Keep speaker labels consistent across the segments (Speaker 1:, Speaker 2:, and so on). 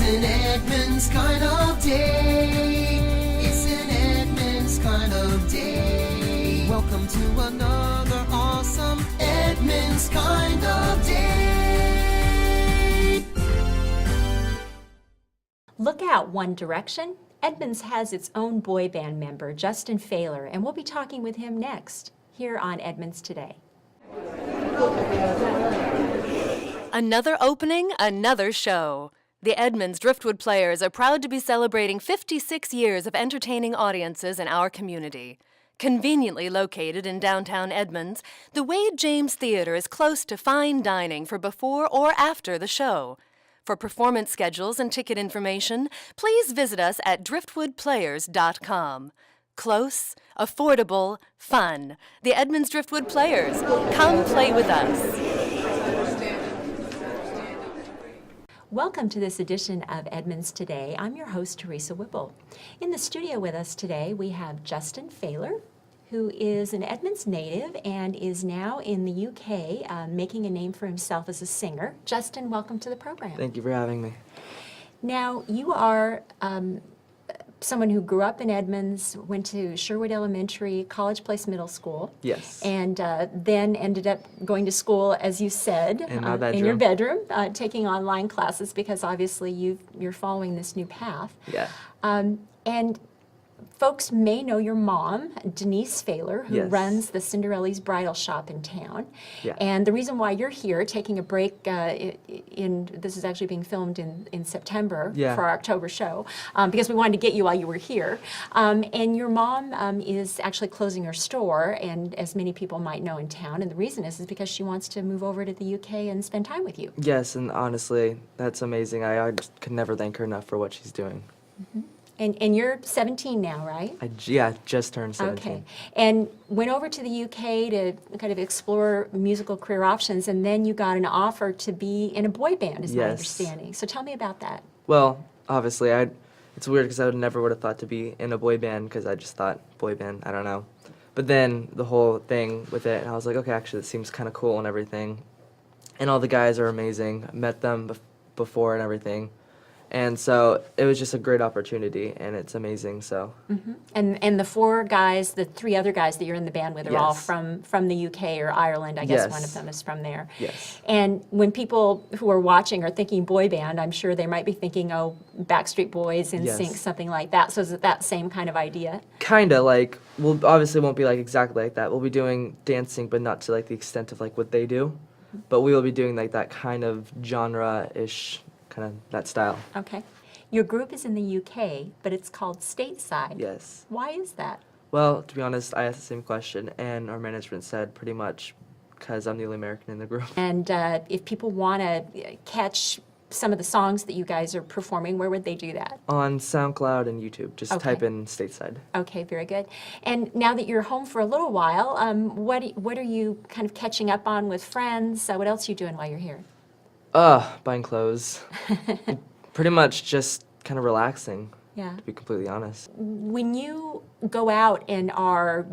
Speaker 1: an Edmonds kind of day. It's an Edmonds kind of day. Welcome to another awesome Edmonds kind of day.
Speaker 2: Look out, One Direction. Edmonds has its own boy band member, Justin Fehler, and we'll be talking with him next, here on Edmonds Today.
Speaker 3: Another opening, another show. The Edmonds Driftwood Players are proud to be celebrating 56 years of entertaining audiences in our community. Conveniently located in downtown Edmonds, the Wade James Theatre is close to fine dining for before or after the show. For performance schedules and ticket information, please visit us at driftwoodplayers.com. Close, affordable, fun. The Edmonds Driftwood Players. Come play with us.
Speaker 2: Welcome to this edition of Edmonds Today. I'm your host, Teresa Whipple. In the studio with us today, we have Justin Fehler, who is an Edmonds native and is now in the UK making a name for himself as a singer. Justin, welcome to the program.
Speaker 4: Thank you for having me.
Speaker 2: Now, you are someone who grew up in Edmonds, went to Sherwood Elementary, College Place Middle School.
Speaker 4: Yes.
Speaker 2: And then ended up going to school, as you said, in your bedroom, taking online classes because obviously you're following this new path.
Speaker 4: Yeah.
Speaker 2: And folks may know your mom, Denise Fehler, who
Speaker 4: Yes.
Speaker 2: runs the Cinderella's Bridal Shop in town.
Speaker 4: Yeah.
Speaker 2: And the reason why you're here, taking a break, this is actually being filmed in September
Speaker 4: Yeah.
Speaker 2: for our October show, because we wanted to get you while you were here. And your mom is actually closing her store, and as many people might know in town, and the reason is because she wants to move over to the UK and spend time with you.
Speaker 4: Yes, and honestly, that's amazing. I just could never thank her enough for what she's doing.
Speaker 2: Mm-hmm. And you're 17 now, right?
Speaker 4: Just turned 17.
Speaker 2: Okay. And went over to the UK to kind of explore musical career options, and then you got an offer to be in a boy band, is my
Speaker 4: Yes.
Speaker 2: understanding. So tell me about that.
Speaker 4: Well, obviously, it's weird because I never would have thought to be in a boy band because I just thought boy band, I don't know. But then the whole thing with it, I was like, okay, actually, it seems kind of cool and everything. And all the guys are amazing. I met them before and everything. And so it was just a great opportunity, and it's amazing. So.
Speaker 2: Mm-hmm. And the three other guys that you're in the band with are all
Speaker 4: Yes.
Speaker 2: from the UK or Ireland. I guess
Speaker 4: Yes.
Speaker 2: one of them is from there.
Speaker 4: Yes.
Speaker 2: And when people who are watching are thinking boy band, I'm sure they might be thinking, oh, Backstreet Boys, NSYNC,
Speaker 4: Yes.
Speaker 2: something like that. So is it that same kind of idea?
Speaker 4: Kinda like, we'll obviously won't be like exactly like that. We'll be doing dancing, but not to like the extent of like what they do. But we will be doing like that kind of genre-ish, kind of that style.
Speaker 2: Okay. Your group is in the UK, but it's called Stateside.
Speaker 4: Yes.
Speaker 2: Why is that?
Speaker 4: Well, to be honest, I asked the same question, and our management said pretty much because I'm the only American in the group.
Speaker 2: And if people want to catch some of the songs that you guys are performing, where would they do that?
Speaker 4: On SoundCloud and YouTube, just
Speaker 2: Okay.
Speaker 4: type in Stateside.
Speaker 2: Okay, very good. And now that you're home for a little while, what are you kind of catching up on with friends? What else are you doing while you're here?
Speaker 4: Buying clothes. Pretty much just kind of relaxing,
Speaker 2: Yeah.
Speaker 4: to be completely honest.
Speaker 2: When you go out and are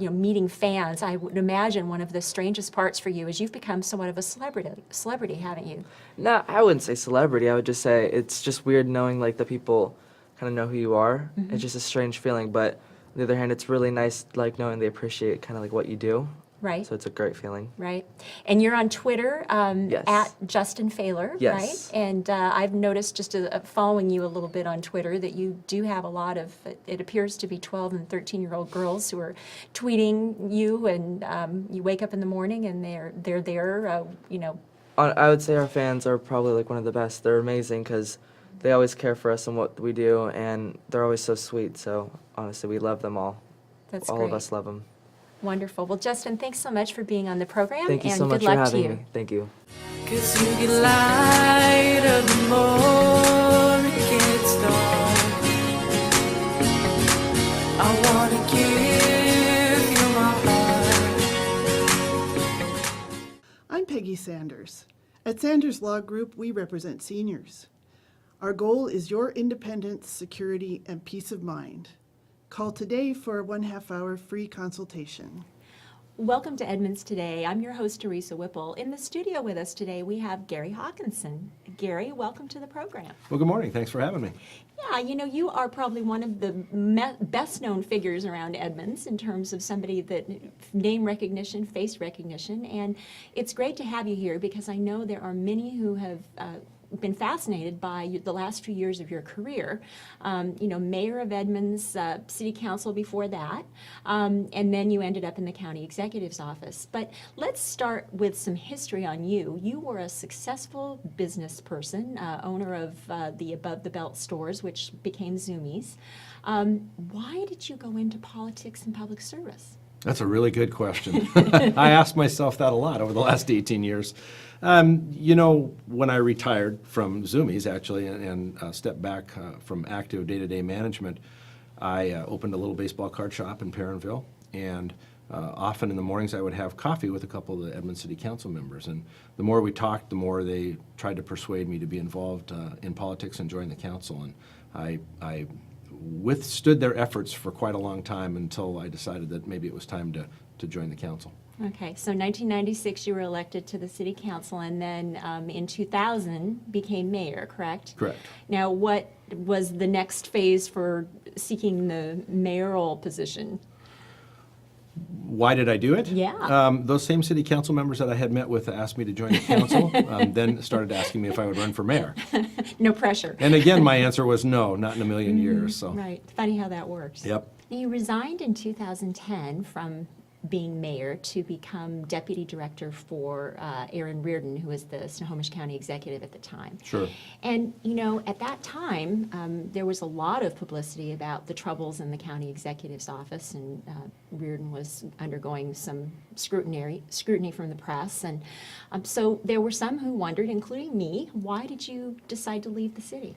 Speaker 2: meeting fans, I would imagine one of the strangest parts for you is you've become somewhat of a celebrity, haven't you?
Speaker 4: No, I wouldn't say celebrity. I would just say it's just weird knowing like the people kind of know who you are.
Speaker 2: Mm-hmm.
Speaker 4: It's just a strange feeling, but on the other hand, it's really nice like knowing they appreciate kind of like what you do.
Speaker 2: Right.
Speaker 4: So it's a great feeling.
Speaker 2: Right. And you're on Twitter
Speaker 4: Yes.
Speaker 2: at Justin Fehler,
Speaker 4: Yes.
Speaker 2: right? And I've noticed just following you a little bit on Twitter that you do have a lot of, it appears to be 12 and 13-year-old girls who are tweeting you, and you wake up in the morning and they're there,
Speaker 4: I would say our fans are probably like one of the best. They're amazing because they always care for us and what we do, and they're always so sweet. So honestly, we love them all.
Speaker 2: That's
Speaker 4: all
Speaker 2: great.
Speaker 4: of us love them.
Speaker 2: Wonderful. Well, Justin, thanks so much for being on the program,
Speaker 4: Thank you
Speaker 2: and
Speaker 4: so
Speaker 2: good
Speaker 4: much for
Speaker 2: luck to
Speaker 4: having
Speaker 2: you.
Speaker 4: me. Thank you.
Speaker 1: 'Cause you get light of the more it gets dark. I wanna give you my heart.
Speaker 5: I'm Peggy Sanders. At Sanders Law Group, we represent seniors. Our goal is your independence, security, and peace of mind. Call today for a 1/2-hour free consultation.
Speaker 2: Welcome to Edmonds Today. I'm your host, Teresa Whipple. In the studio with us today, we have Gary Haakenson. Gary, welcome to the program.
Speaker 6: Well, good morning. Thanks for having me.
Speaker 2: Yeah, you are probably one of the best-known figures around Edmonds in terms of somebody that name recognition, face recognition, and it's great to have you here because I know there are many who have been fascinated by the last few years of your career. Mayor of Edmonds, City Council before that, and then you ended up in the County Executive's office. But let's start with some history on you. You were a successful business person, owner of the Above the Belt stores, which became Zoomies. Why did you go into politics and public service?
Speaker 6: That's a really good question. I asked myself that a lot over the last 18 years. When I retired from Zoomies, actually, and stepped back from active day-to-day management, I opened a little baseball card shop in Perrineville, and often in the mornings I would have coffee with a couple of the Edmonds City Council members. And the more we talked, the more they tried to persuade me to be involved in politics and join the council. And I withstood their efforts for quite a long time until I decided that maybe it was time to join the council.
Speaker 2: Okay, so 1996 you were elected to the City Council, and then in 2000 became mayor, correct?
Speaker 6: Correct.
Speaker 2: Now, what was the next phase for seeking the mayoral position?
Speaker 6: Why did I do it?
Speaker 2: Yeah.
Speaker 6: Those same city council members that I had met with asked me to join the council, then started asking me if I would run for mayor.
Speaker 2: No pressure.
Speaker 6: And again, my answer was no, not in a million years. So.
Speaker 2: Right. Funny how that works.
Speaker 6: Yep.
Speaker 2: You resigned in 2010 from being mayor to become deputy director for Aaron Reardon, who was the Snohomish County executive at the time.
Speaker 6: Sure.
Speaker 2: And, at that time, there was a lot of publicity about the troubles in the county executive's office, and Reardon was undergoing some scrutiny from the press. And so there were some who wondered, including me, why did you decide to leave the city?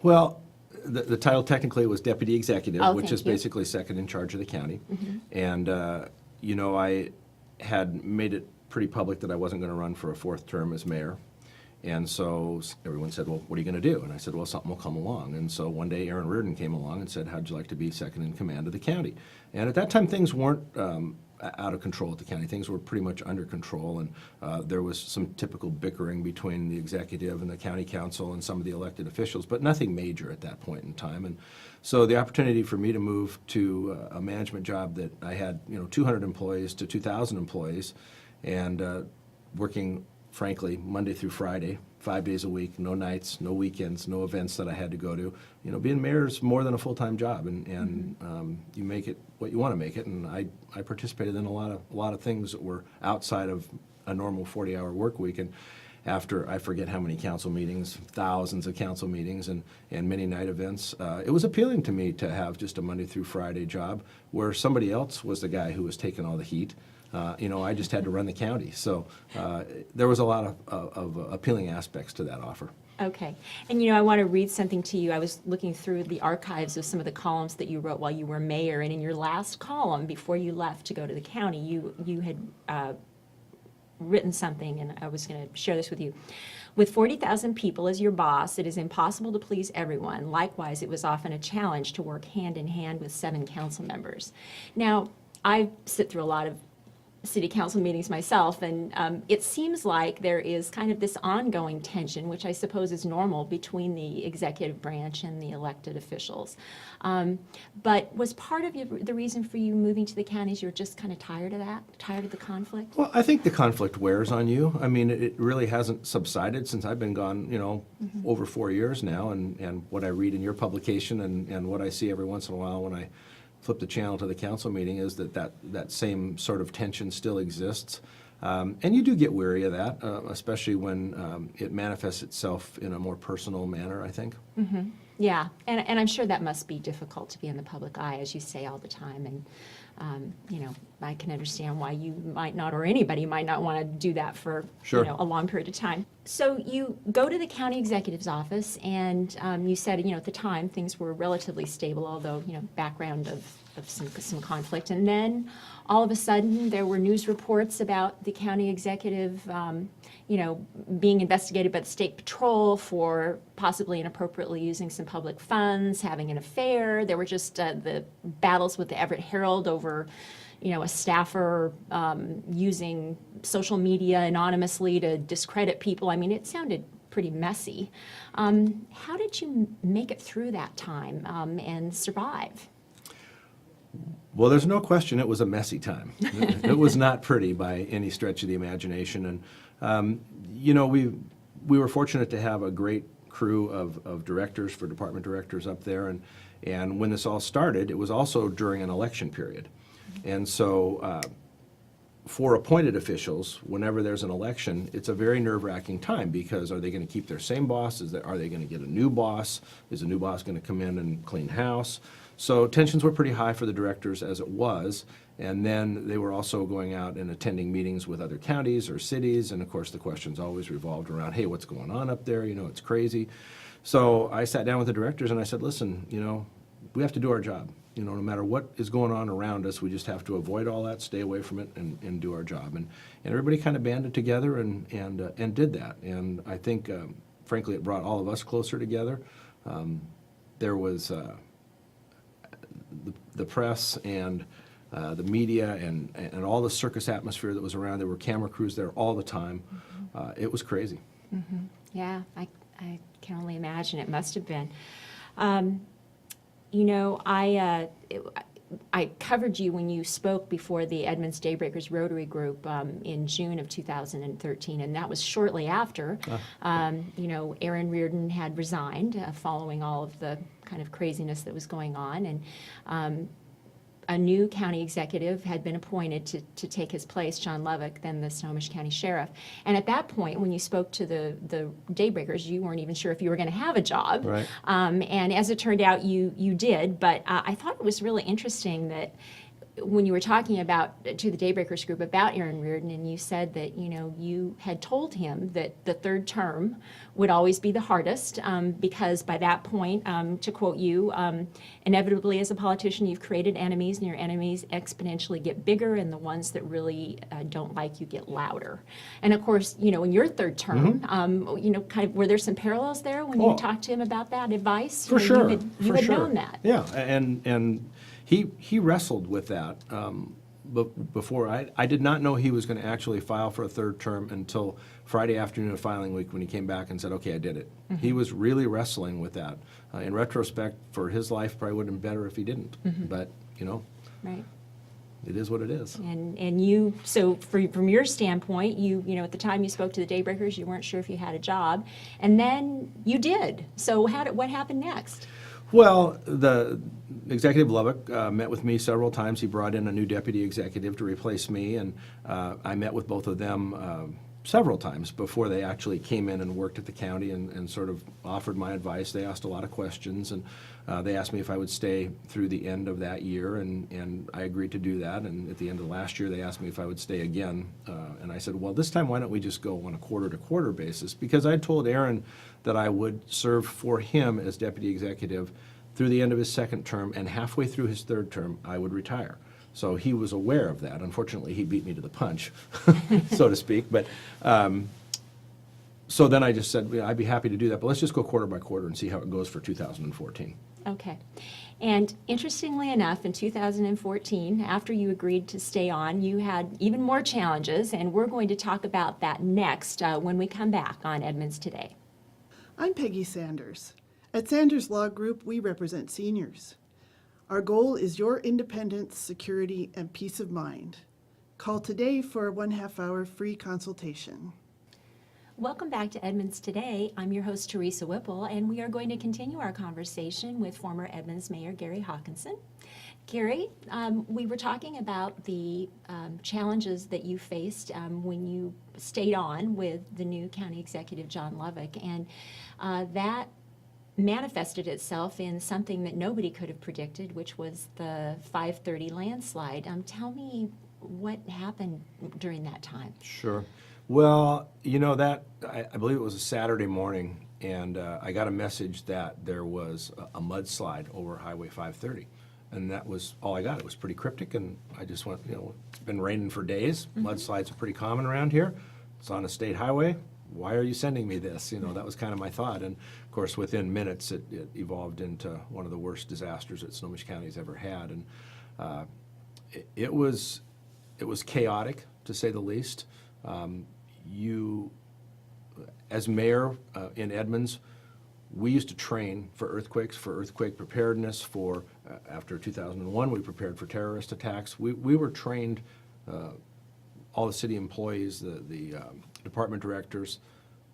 Speaker 6: Well, the title technically was deputy executive,
Speaker 2: Oh,
Speaker 6: which
Speaker 2: thank
Speaker 6: is
Speaker 2: you.
Speaker 6: basically second in charge of the county.
Speaker 2: Mm-hmm.
Speaker 6: And, I had made it pretty public that I wasn't going to run for a fourth term as mayor. And so everyone said, well, what are you going to do? And I said, well, something will come along. And so one day Aaron Reardon came along and said, how'd you like to be second in command of the county? And at that time, things weren't out of control at the county. Things were pretty much under control, and there was some typical bickering between the executive and the county council and some of the elected officials, but nothing major at that point in time. And so the opportunity for me to move to a management job that I had, 200 employees to 2,000 employees, and working, frankly, Monday through Friday, 5 days a week, no nights, no weekends, no events that I had to go to. Being mayor is more than a full-time job, and you make it what you want to make it. And I participated in a lot of things that were outside of a normal 40-hour work week. And after I forget how many council meetings, thousands of council meetings, and many night events, it was appealing to me to have just a Monday through Friday job where somebody else was the guy who was taking all the heat. I just had to run the county. So there was a lot of appealing aspects to that offer.
Speaker 2: Okay. And, I want to read something to you. I was looking through the archives of some of the columns that you wrote while you were mayor, and in your last column, before you left to go to the county, you had written something, and I was going to share this with you. With 40,000 people as your boss, it is impossible to please everyone. Likewise, it was often a challenge to work hand in hand with 7 council members. Now, I sit through a lot of city council meetings myself, and it seems like there is kind of this ongoing tension, which I suppose is normal between the executive branch and the elected officials. But was part of the reason for you moving to the counties you're just kind of tired of that, tired of the conflict?
Speaker 6: Well, I think the conflict wears on you. I mean, it really hasn't subsided since I've been gone, over 4 years now, and what I read in your publication and what I see every once in a while when I flip the channel to the council meeting is that same sort of tension still exists. And you do get weary of that, especially when it manifests itself in a more personal manner, I think.
Speaker 2: Mm-hmm. Yeah, and I'm sure that must be difficult to be in the public eye, as you say all the time. And, I can understand why you might not, or anybody might not want to do that for,
Speaker 6: Sure.
Speaker 2: a long period of time. So you go to the county executive's office, and you said, at the time, things were relatively stable, although, background of some conflict. And then all of a sudden, there were news reports about the county executive, being investigated by the state patrol for possibly inappropriately using some public funds, having an affair. There were just the battles with the Everett Herald over, a staffer using social media anonymously to discredit people. I mean, it sounded pretty messy. How did you make it through that time and survive?
Speaker 6: Well, there's no question it was a messy time. It was not pretty by any stretch of the imagination. And, we were fortunate to have a great crew of directors, for department directors up there. And when this all started, it was also during an election period. And so for appointed officials, whenever there's an election, it's a very nerve-wracking time, because are they going to keep their same boss? Are they going to get a new boss? Is the new boss going to come in and clean house? So tensions were pretty high for the directors as it was, and then they were also going out and attending meetings with other counties or cities, and of course the questions always revolved around, hey, what's going on up there? It's crazy. So I sat down with the directors and I said, listen, we have to do our job. No matter what is going on around us, we just have to avoid all that, stay away from it, and do our job. And everybody kind of banded together and did that. And I think, frankly, it brought all of us closer together. There was the press and the media and all the circus atmosphere that was around. There were camera crews there all the time. It was crazy.
Speaker 2: Mm-hmm. Yeah, I can only imagine. It must have been. I covered you when you spoke before the Edmonds Daybreakers Rotary Group in June of 2013, and that was shortly after, Aaron Reardon had resigned following all of the kind of craziness that was going on, and a new county executive had been appointed to take his place, John Lovick, then the Snohomish County Sheriff. And at that point, when you spoke to the Daybreakers, you weren't even sure if you were going to have a job.
Speaker 6: Right.
Speaker 2: And as it turned out, you did. But I thought it was really interesting that when you were talking about to the Daybreakers group about Aaron Reardon, and you said that you had told him that the third term would always be the hardest because by that point, to quote you, inevitably as a politician you've created enemies, and your enemies exponentially get bigger, and the ones that really don't like you get louder. And of course, in your third term, kind of were there some parallels there when you talked to him about that advice?
Speaker 6: For sure.
Speaker 2: You had known that.
Speaker 6: Yeah, and he wrestled with that before. I did not know he was going to actually file for a third term until Friday afternoon of filing week, when he came back and said, okay, I did it. Mm-hmm. He was really wrestling with that. In retrospect, for his life, probably would have been better if he didn't. Mm-hmm. But,
Speaker 2: right.
Speaker 6: It is what it is.
Speaker 2: And you, so from your standpoint, you at the time you spoke to the Daybreakers, you weren't sure if you had a job, and then you did. So what happened next?
Speaker 6: Well, the Executive Lovick met with me several times. He brought in a new deputy executive to replace me, and I met with both of them several times before they actually came in and worked at the county and sort of offered my advice. They asked a lot of questions, and they asked me if I would stay through the end of that year, and I agreed to do that. And at the end of last year, they asked me if I would stay again, and I said, well, this time why don't we just go on a quarter-to-quarter basis? Because I told Aaron that I would serve for him as deputy executive through the end of his second term, and halfway through his third term, I would retire. So he was aware of that. Unfortunately, he beat me to the punch, so to speak. But so then I just said, I'd be happy to do that, but let's just go quarter by quarter and see how it goes for 2014.
Speaker 2: Okay. And interestingly enough, in 2014, after you agreed to stay on, you had even more challenges, and we're going to talk about that next when we come back on Edmonds Today.
Speaker 5: I'm Peggy Sanders. At Sanders Law Group, we represent seniors. Our goal is your independence, security, and peace of mind. Call today for a 1/2-hour free consultation.
Speaker 2: Welcome back to Edmonds Today. I'm your host, Teresa Whipple, and we are going to continue our conversation with former Edmonds Mayor Gary Haakenson. Gary, we were talking about the challenges that you faced when you stayed on with the new county executive, John Lovick, and that manifested itself in something that nobody could have predicted, which was the 5:30 landslide. Tell me what happened during that time.
Speaker 6: Sure. Well, that I believe it was a Saturday morning, and I got a message that there was a mudslide over Highway 530. And that was all I got. It was pretty cryptic, and I just went, it's been raining for days. Mudslides are pretty common around here. It's on a state highway. Why are you sending me this? That was kind of my thought. And of course, within minutes, it evolved into one of the worst disasters that Snohomish County's ever had. And it was chaotic, to say the least. As mayor in Edmonds, we used to train for earthquakes, for earthquake preparedness. After 2001, we prepared for terrorist attacks. We were trained, all the city employees, the department directors.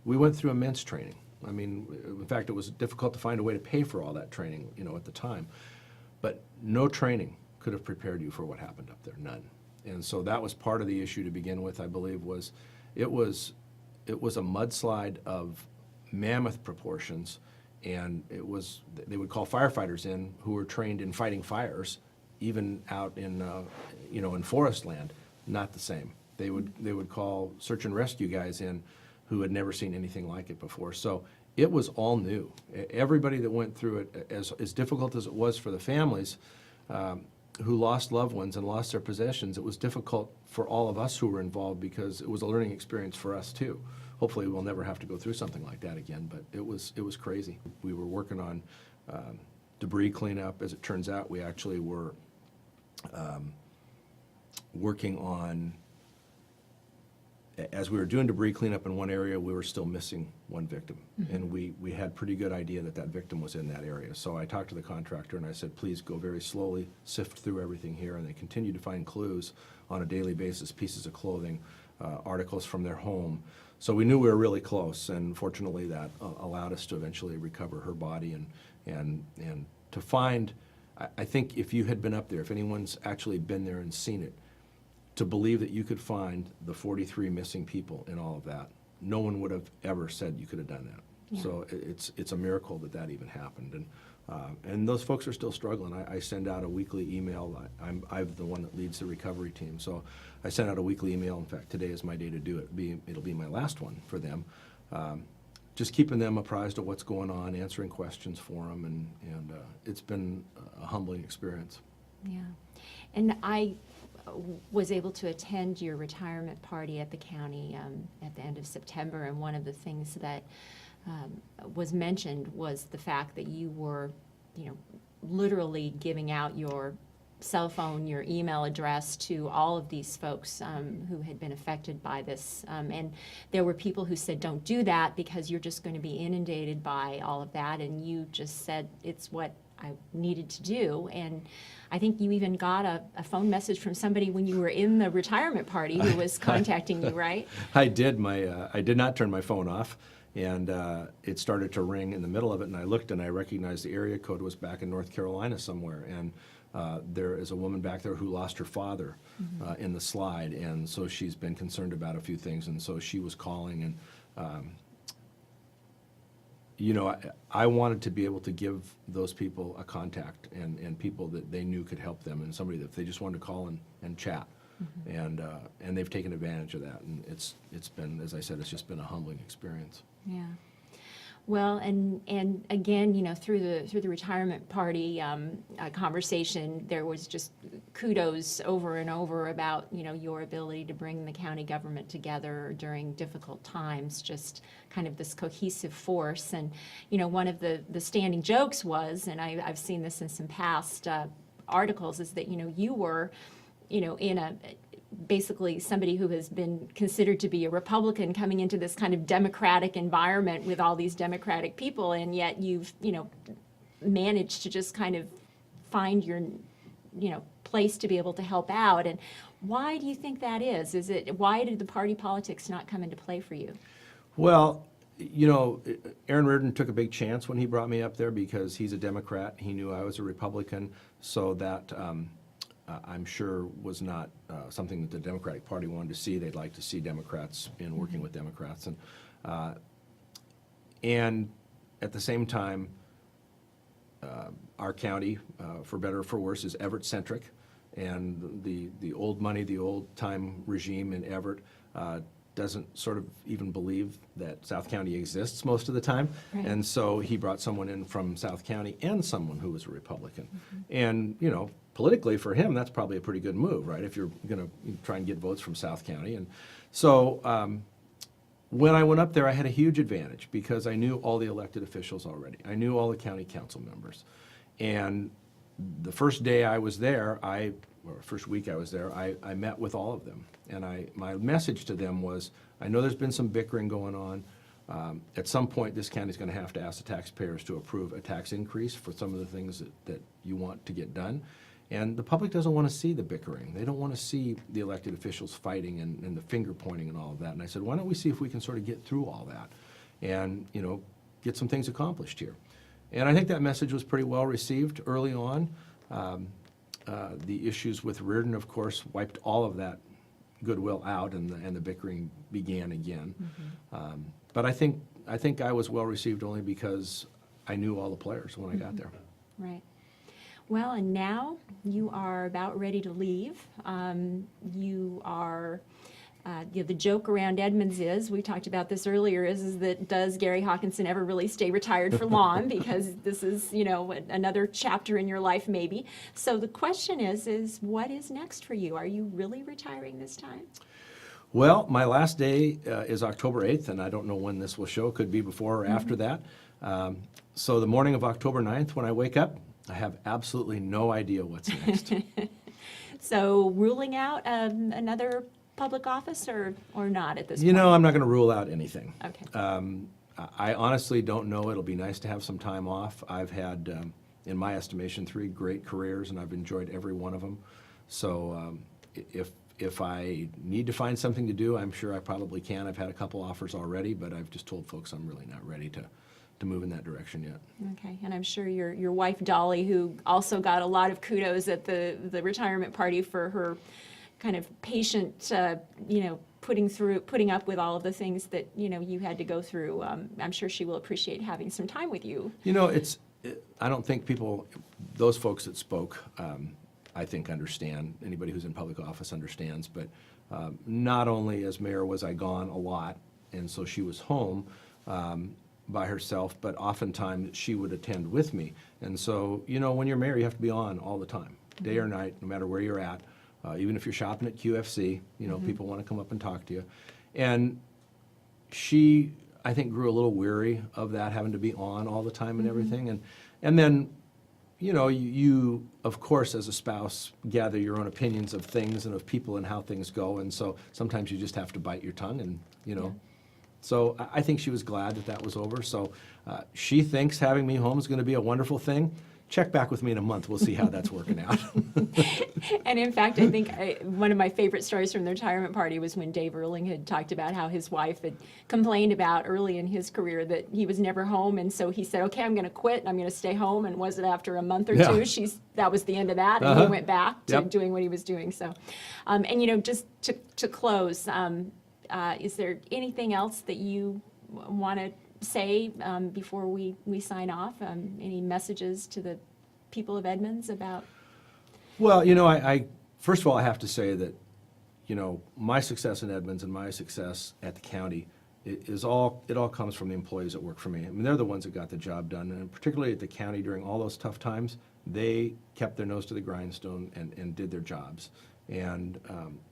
Speaker 6: We went through immense training. I mean, in fact, it was difficult to find a way to pay for all that training, at the time. But no training could have prepared you for what happened up there, none. And so that was part of the issue to begin with, I believe, was it was a mudslide of mammoth proportions, and they would call firefighters in who were trained in fighting fires, even out in in forest land. Not the same. They would call search and rescue guys in who had never seen anything like it before. So it was all new. Everybody that went through it, as difficult as it was for the families who lost loved ones and lost their possessions, it was difficult for all of us who were involved because it was a learning experience for us too. Hopefully we'll never have to go through something like that again, but it was crazy. We were working on debris cleanup. As it turns out, we actually were working on, as we were doing debris cleanup in one area, we were still missing one victim. And we had pretty good idea that victim was in that area. So I talked to the contractor and I said, please go very slowly, sift through everything here. And they continued to find clues on a daily basis, pieces of clothing, articles from their home. So we knew we were really close, and fortunately that allowed us to eventually recover her body and to find, I think if you had been up there, if anyone's actually been there and seen it, to believe that you could find the 43 missing people in all of that, no one would have ever said you could have done that. Yeah. So it's a miracle that even happened, and those folks are still struggling. I send out a weekly email. I'm the one that leads the recovery team, so I send out a weekly email. In fact, today is my day to do it. It'll be my last one for them. Just keeping them apprised of what's going on, answering questions for them, and it's been a humbling experience.
Speaker 2: Yeah, and I was able to attend your retirement party at the county at the end of September, and one of the things that was mentioned was the fact that you were, literally giving out your cell phone, your email address to all of these folks who had been affected by this. And there were people who said, don't do that because you're just going to be inundated by all of that. And you just said, it's what I needed to do. And I think you even got a phone message from somebody when you were in the retirement party who was contacting you, right?
Speaker 6: I did. I did not turn my phone off. And it started to ring in the middle of it, and I looked and I recognized the area code was back in North Carolina somewhere. And there is a woman back there who lost her father in the slide, and so she's been concerned about a few things, and so she was calling. And I wanted to be able to give those people a contact and people that they knew could help them, and somebody that they just wanted to call and chat. And they've taken advantage of that, and it's been, as I said, it's just been a humbling experience.
Speaker 2: Yeah. Well, and again, through the retirement party conversation, there was just kudos over and over about your ability to bring the county government together during difficult times, just kind of this cohesive force. And one of the standing jokes was, and I've seen this in some past articles, is that you were in basically somebody who has been considered to be a Republican coming into this kind of democratic environment with all these democratic people, and yet you've managed to just kind of find your place to be able to help out. And why do you think that is? Why did the party politics not come into play for you?
Speaker 6: Well, Aaron Reardon took a big chance when he brought me up there because he's a Democrat. He knew I was a Republican, so that I'm sure was not something that the Democratic Party wanted to see. They'd like to see Democrats in working with Democrats. And at the same time, our county, for better or for worse, is Everett-centric. And the old money, the old-time regime in Everett doesn't sort of even believe that South County exists most of the time.
Speaker 2: Right.
Speaker 6: And so he brought someone in from South County and someone who was a Republican. And, you know, politically for him, that's probably a pretty good move, right? If you're going to try and get votes from South County. And so when I went up there, I had a huge advantage because I knew all the elected officials already. I knew all the county council members. And the first day I was there, or first week I was there, I met with all of them. And my message to them was, I know there's been some bickering going on. At some point, this county's going to have to ask the taxpayers to approve a tax increase for some of the things that you want to get done. And the public doesn't want to see the bickering. They don't want to see the elected officials fighting and the finger pointing and all of that. And I said, why don't we see if we can sort of get through all that and, you know, get some things accomplished here. And I think that message was pretty well received early on. The issues with Reardon, of course, wiped all of that goodwill out, and the bickering began again. But I think I was well received only because I knew all the players when I got there.
Speaker 2: Right. Well, and now you are about ready to leave. You are, the joke around Edmonds is, we talked about this earlier, is that does Gary Haakenson ever really stay retired for long? Because this is, you know, another chapter in your life maybe. So the question is what is next for you? Are you really retiring this time?
Speaker 6: Well, my last day is October 8th, and I don't know when this will show. It could be before or after that. So the morning of October 9th, when I wake up, I have absolutely no idea what's next.
Speaker 2: So ruling out another public office or not at this point?
Speaker 6: You know, I'm not going to rule out anything.
Speaker 2: Okay.
Speaker 6: I honestly don't know. It'll be nice to have some time off. I've had, in my estimation, 3 great careers, and I've enjoyed every one of them. So if I need to find something to do, I'm sure I probably can. I've had a couple offers already, but I've just told folks I'm really not ready to move in that direction yet.
Speaker 2: Okay, and I'm sure your wife Dolly, who also got a lot of kudos at the retirement party for her kind of patient, you know, putting up with all of the things that, you know, you had to go through. I'm sure she will appreciate having some time with you.
Speaker 6: You know, I don't think those folks that spoke, I think understand. Anybody who's in public office understands. But not only as mayor was I gone a lot, and so she was home by herself, but oftentimes she would attend with me. And so, you know, when you're mayor, you have to be on all the time, day or night, no matter where you're at. Even if you're shopping at QFC, you know, people want to come up and talk to you. And she, I think, grew a little weary of that, having to be on all the time and everything. And then, you know, you, of course, as a spouse, gather your own opinions of things and of people and how things go. And so sometimes you just have to bite your tongue and, you know. Yeah. So I think she was glad that was over. So she thinks having me home is going to be a wonderful thing. Check back with me in a month. We'll see how that's working out.
Speaker 2: And in fact, I think one of my favorite stories from the retirement party was when Dave Erling had talked about how his wife had complained about early in his career that he was never home. And so he said, okay, I'm going to quit. I'm going to stay home. And was it after a month or two? That was the end of that. And he went back to doing what he was doing. So, and, you know, just to close, is there anything else that you want to say before we sign off? Any messages to the people of Edmonds about? Well,
Speaker 6: you know, I first of all, I have to say that, you know, my success in Edmonds and my success at the county it all comes from the employees that work for me. I mean, they're the ones that got the job done, and particularly at the county during all those tough times, they kept their nose to the grindstone and did their jobs. And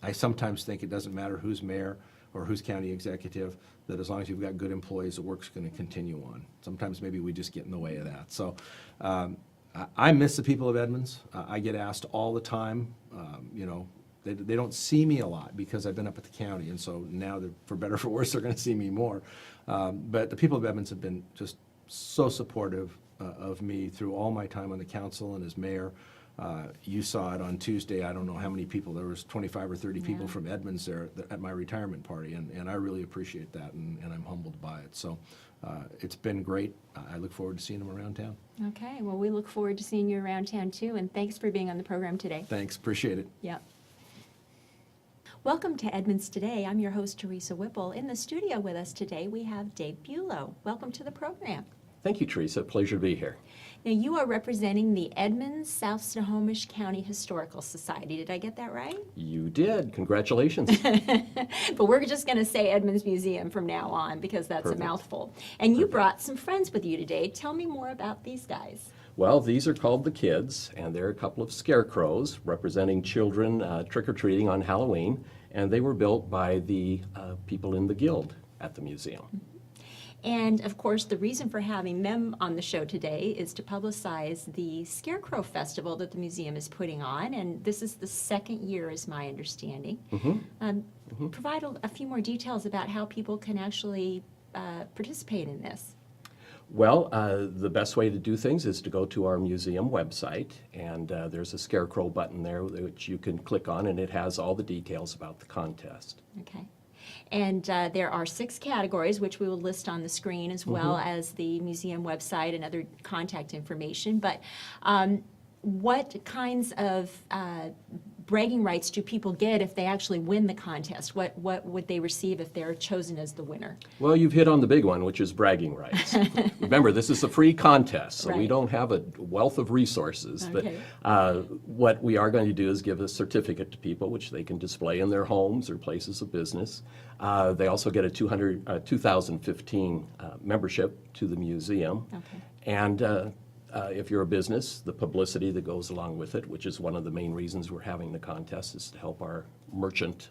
Speaker 6: I sometimes think it doesn't matter who's mayor or who's county executive, that as long as you've got good employees, the work's going to continue on. Sometimes maybe we just get in the way of that. So I miss the people of Edmonds. I get asked all the time. You know, they don't see me a lot because I've been up at the county, and so now, for better or for worse, they're going to see me more. But the people of Edmonds have been just so supportive of me through all my time on the council and as mayor. You saw it on Tuesday. I don't know how many people. There was 25 or 30 people from Edmonds there at my retirement party, and I really appreciate that, and I'm humbled by it. So it's been great. I look forward to seeing them around town.
Speaker 2: Okay. Well, we look forward to seeing you around town, too, and thanks for being on the program today.
Speaker 6: Thanks. Appreciate it.
Speaker 2: Yep. Welcome to Edmonds Today. I'm your host, Teresa Whipple. In the studio with us today, we have Dave Buelow. Welcome to the program.
Speaker 7: Thank you, Teresa. Pleasure to be here.
Speaker 2: Now, you are representing the Edmonds South Snohomish County Historical Society. Did I get that right?
Speaker 7: You did. Congratulations.
Speaker 2: But we're just going to say Edmonds Museum from now on because that's a mouthful. And you brought some friends with you today. Tell me more about these guys.
Speaker 7: Well, these are called the Kids, and they're a couple of scarecrows representing children trick-or-treating on Halloween, and they were built by the people in the guild at the museum.
Speaker 2: And of course, the reason for having them on the show today is to publicize the Scarecrow Festival that the museum is putting on, and this is the second year, is my understanding. Provide a few more details about how people can actually participate in this.
Speaker 7: Well, the best way to do things is to go to our museum website, and there's a Scarecrow button there which you can click on, and it has all the details about the contest.
Speaker 2: Okay. And there are 6 categories, which we will list on the screen, as well as the museum website and other contact information. But what kinds of bragging rights do people get if they actually win the contest? What would they receive if they're chosen as the winner?
Speaker 7: Well, you've hit on the big one, which is bragging rights. Remember, this is a free contest, so we
Speaker 2: Right.
Speaker 7: don't have a wealth of resources.
Speaker 2: Okay.
Speaker 7: But what we are going to do is give a certificate to people, which they can display in their homes or places of business. They also get a 2015 membership to the museum.
Speaker 2: Okay.
Speaker 7: And if you're a business, the publicity that goes along with it, which is one of the main reasons we're having the contest, is to help our merchant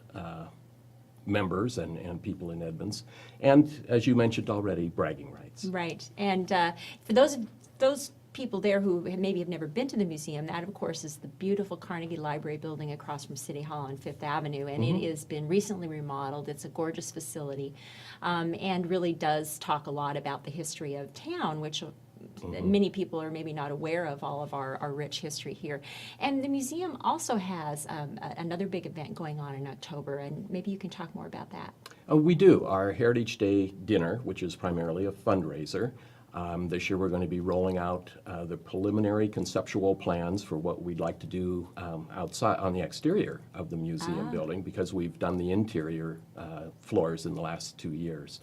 Speaker 7: members and people in Edmonds. And as you mentioned already, bragging rights.
Speaker 2: Right. And for those people there who maybe have never been to the museum, that of course is the beautiful Carnegie Library building across from City Hall on 5th Avenue, and it has been recently remodeled. It's a gorgeous facility, and really does talk a lot about the history of town, which many people are maybe not aware of, all of our rich history here. And the museum also has another big event going on in October, and maybe you can talk more about that.
Speaker 7: We do. Our Heritage Day dinner, which is primarily a fundraiser. This year we're going to be rolling out the preliminary conceptual plans for what we'd like to do outside on the exterior of the museum building, because we've done the interior floors in the last 2 years.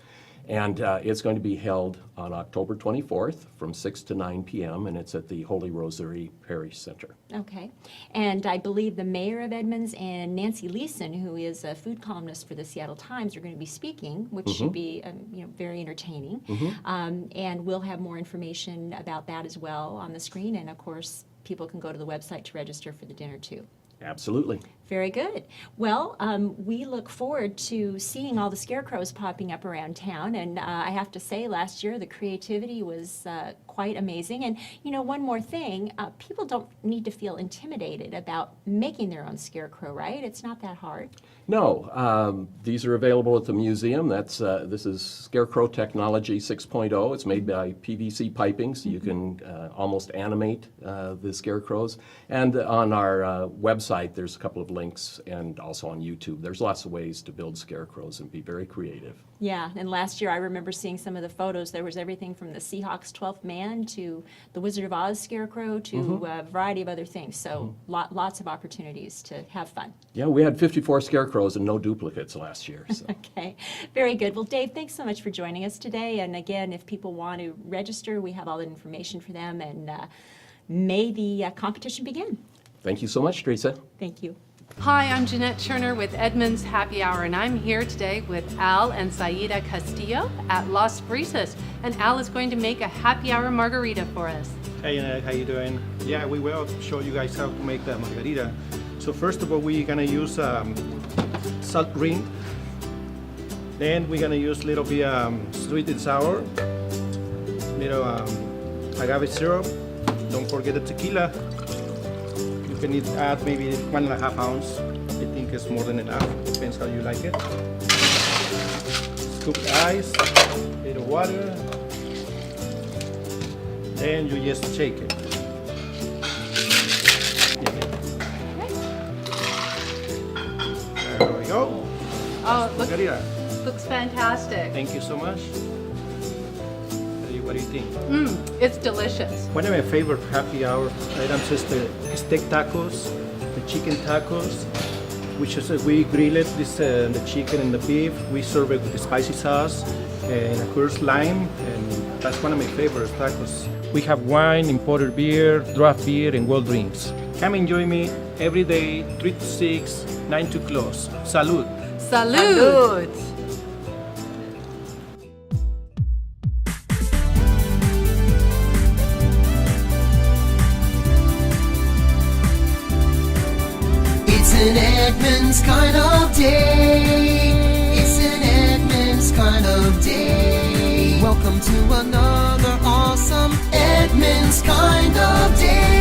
Speaker 7: And it's going to be held on October 24th from 6 to 9 p.m., and it's at the Holy Rosary Parish Center.
Speaker 2: Okay. And I believe the mayor of Edmonds and Nancy Leeson, who is a food columnist for the Seattle Times, are going to be speaking, which should be very entertaining. And we'll have more information about that as well on the screen. And of course, people can go to the website to register for the dinner too.
Speaker 7: Absolutely.
Speaker 2: Very good. Well, we look forward to seeing all the scarecrows popping up around town. And I have to say, last year the creativity was quite amazing. And, you know, one more thing, people don't need to feel intimidated about making their own scarecrow, right? It's not that hard.
Speaker 7: No, these are available at the museum. This is Scarecrow Technology 6.0. It's made by PVC piping, so you can almost animate the scarecrows. And on our website, there's a couple of links, and also on YouTube. There's lots of ways to build scarecrows and be very creative.
Speaker 2: Yeah, and last year I remember seeing some of the photos. There was everything from the Seahawks 12th Man to the Wizard of Oz scarecrow to a variety of other things. So lots of opportunities to have fun.
Speaker 7: Yeah, we had 54 scarecrows and no duplicates last year. So.
Speaker 2: Okay, very good. Well, Dave, thanks so much for joining us today. And again, if people want to register, we have all the information for them. And may the competition begin.
Speaker 7: Thank you so much, Teresa.
Speaker 2: Thank you.
Speaker 3: Hi, I'm Janette Turner with Edmonds Happy Hour, and I'm here today with Al and Saida Castillo at Las Brisas. And Al is going to make a happy hour margarita for us.
Speaker 8: Hey, Janette, how you doing? Yeah, we will show you guys how to make the margarita. So first of all, we're gonna use salt green. Then we're gonna use a little bit sweet and sour, little agave syrup. Don't forget the tequila. You can add maybe 1.5 ounces. I think it's more than enough. Depends how you like it. Scoop the ice, little water. Then you just shake it. There we go.
Speaker 3: Oh,
Speaker 8: Margarita.
Speaker 3: looks fantastic.
Speaker 8: Thank you so much. What do you think?
Speaker 3: It's delicious.
Speaker 8: One of my favorite happy hour items is the steak tacos, the chicken tacos, which is we grill it, the chicken and the beef. We serve it with the spicy sauce and of course lime and That's one of my favorites, tacos. We have wine, imported beer, draft beer, and world drinks. Come and join me every day, 3 to 6, 9 to close. Salud.
Speaker 3: Salud!
Speaker 1: It's an Edmonds kind of day. It's an Edmonds kind of day. Welcome to another awesome Edmonds kind of day.